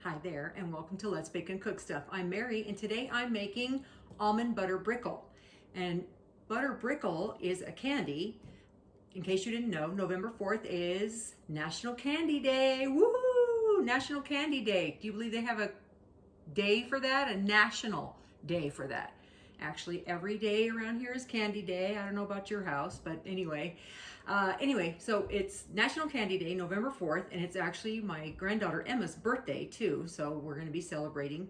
Hi there, and welcome to Let's Bake and Cook Stuff. I'm Mary, and today I'm making almond butter brickle. And butter brickle is a candy. In case you didn't know, November 4th is National Candy Day. Woohoo! National Candy Day. Do you believe they have a day for that? A national day for that. Actually, every day around here is Candy Day. I don't know about your house, but anyway. So it's National Candy Day, November 4th, and it's actually my granddaughter Emma's birthday too. So we're going to be celebrating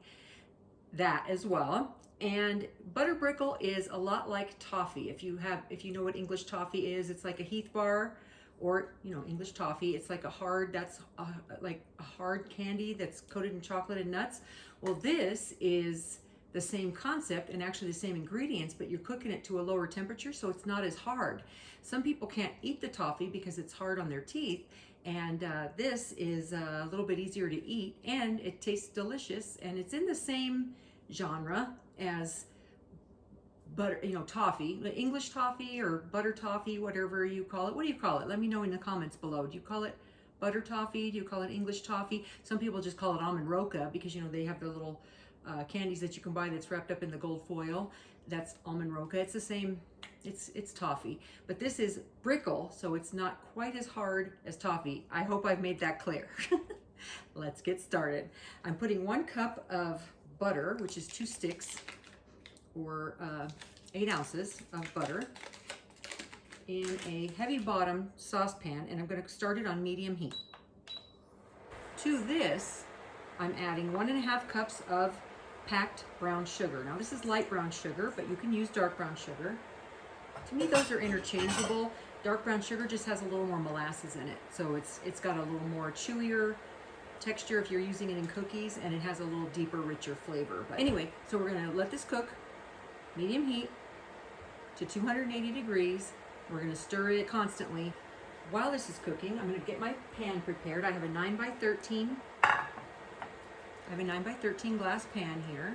that as well. And butter brickle is a lot like toffee. If you know what English toffee is, it's like a Heath bar, or English toffee. It's like like a hard candy that's coated in chocolate and nuts. Well, this is the same concept and actually the same ingredients, but you're cooking it to a lower temperature, so it's not as hard. Some people can't eat the toffee because it's hard on their teeth, and this is a little bit easier to eat, and it tastes delicious, and it's in the same genre as butter, toffee, English toffee or butter toffee, whatever you call it. What do you call it? Let me know in the comments below. Do you call it butter toffee? Do you call it English toffee? Some people just call it almond roca because they have the little candies that you can buy that's wrapped up in the gold foil. That's almond roca. It's the same. It's toffee, but this is brickle, so it's not quite as hard as toffee. I hope I've made that clear. Let's get started. I'm putting 1 cup of butter, which is 2 sticks, or 8 ounces of butter, in a heavy bottom saucepan, and I'm going to start it on medium heat. To this, I'm adding 1.5 cups of packed brown sugar. Now this is light brown sugar, but you can use dark brown sugar. To me, those are interchangeable. Dark brown sugar just has a little more molasses in it, so it's got a little more chewier texture if you're using it in cookies, and it has a little deeper, richer flavor. But anyway, so we're going to let this cook medium heat to 280 degrees. We're going to stir it constantly. While this is cooking, I'm going to get my pan prepared. I have a 9x13 glass pan here.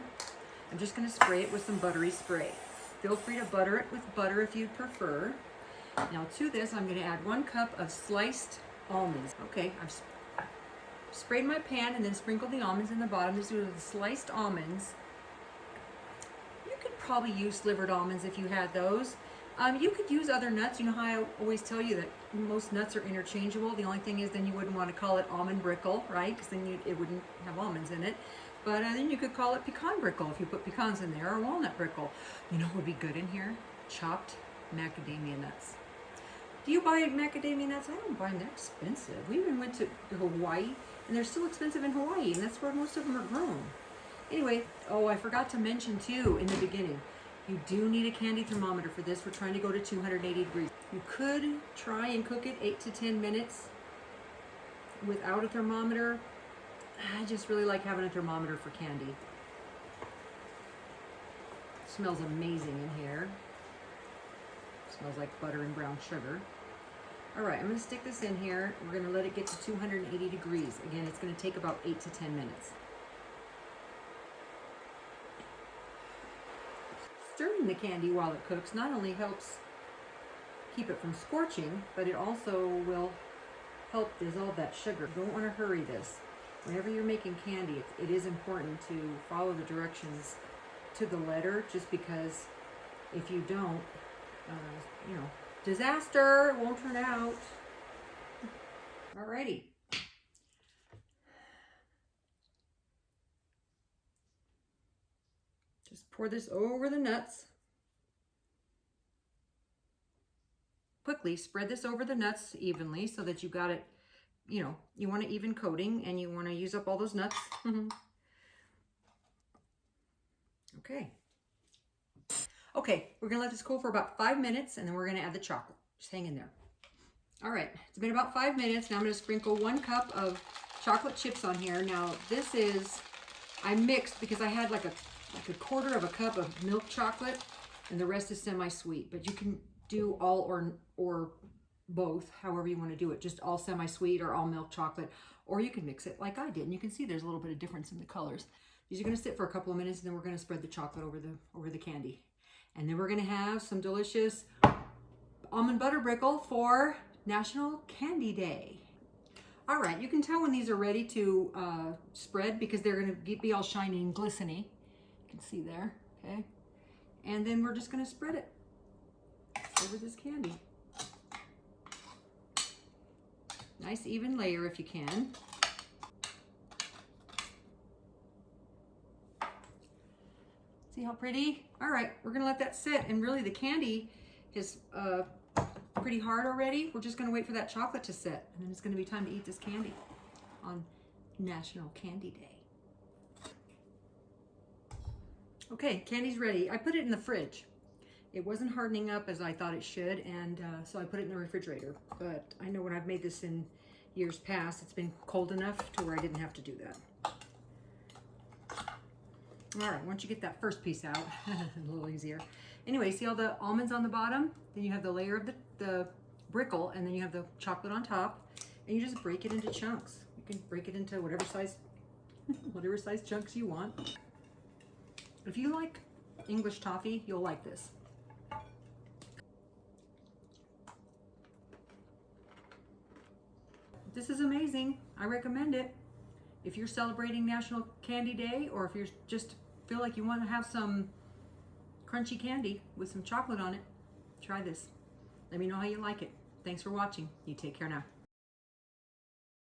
I'm just going to spray it with some buttery spray. Feel free to butter it with butter if you'd prefer. Now to this, I'm going to add 1 cup of sliced almonds. Okay, I've sprayed my pan and then sprinkled the almonds in the bottom. These are the sliced almonds. You could probably use slivered almonds if you had those. You could use other nuts. You know how I always tell you that most nuts are interchangeable. The only thing is then you wouldn't want to call it almond brickle, right? Because then it wouldn't have almonds in it. But then you could call it pecan brickle if you put pecans in there, or walnut brickle. You know what would be good in here? Chopped macadamia nuts. Do you buy macadamia nuts? I don't buy them. They're expensive. We even went to Hawaii, and they're still expensive in Hawaii, and that's where most of them are grown. Anyway, I forgot to mention too in the beginning, you do need a candy thermometer for this. We're trying to go to 280 degrees. You could try and cook it 8 to 10 minutes without a thermometer. I just really like having a thermometer for candy. It smells amazing in here. It smells like butter and brown sugar. All right, I'm going to stick this in here. We're going to let it get to 280 degrees. Again, it's going to take about 8 to 10 minutes. Stirring the candy while it cooks not only helps keep it from scorching, but it also will help dissolve that sugar. You don't want to hurry this. Whenever you're making candy, it is important to follow the directions to the letter, just because if you don't, disaster, it won't turn out. Alrighty. Just pour this over the nuts. Quickly spread this over the nuts evenly so that you got it, you want an even coating, and you want to use up all those nuts. Okay, we're going to let this cool for about 5 minutes, and then we're going to add the chocolate. Just hang in there. All right, it's been about 5 minutes. Now I'm going to sprinkle 1 cup of chocolate chips on here. Now this is, I mixed because I had like a 1/4 of a cup of milk chocolate, and the rest is semi-sweet. But you can do all or both, however you want to do it. Just all semi-sweet or all milk chocolate, or you can mix it like I did, and you can see there's a little bit of difference in the colors. These are going to sit for a couple of minutes, and then we're going to spread the chocolate over the candy, and then we're going to have some delicious almond butter brickle for National Candy Day. All right, you can tell when these are ready to spread because they're going to be all shiny and glistening. You can see there, okay? And then we're just going to spread it over this candy. Nice even layer if you can. See how pretty? All right, we're going to let that sit. And really the candy is pretty hard already. We're just going to wait for that chocolate to set, and then it's going to be time to eat this candy on National Candy Day. Okay, candy's ready. I put it in the fridge. It wasn't hardening up as I thought it should, and so I put it in the refrigerator. But I know when I've made this in years past, it's been cold enough to where I didn't have to do that. All right, once you get that first piece out, a little easier. Anyway, see all the almonds on the bottom? Then you have the layer of the Brickle, and then you have the chocolate on top, and you just break it into chunks. You can break it into whatever size chunks you want. If you like English toffee, you'll like this. This is amazing. I recommend it. If you're celebrating National Candy Day, or if you just feel like you want to have some crunchy candy with some chocolate on it, try this. Let me know how you like it. Thanks for watching. You take care now.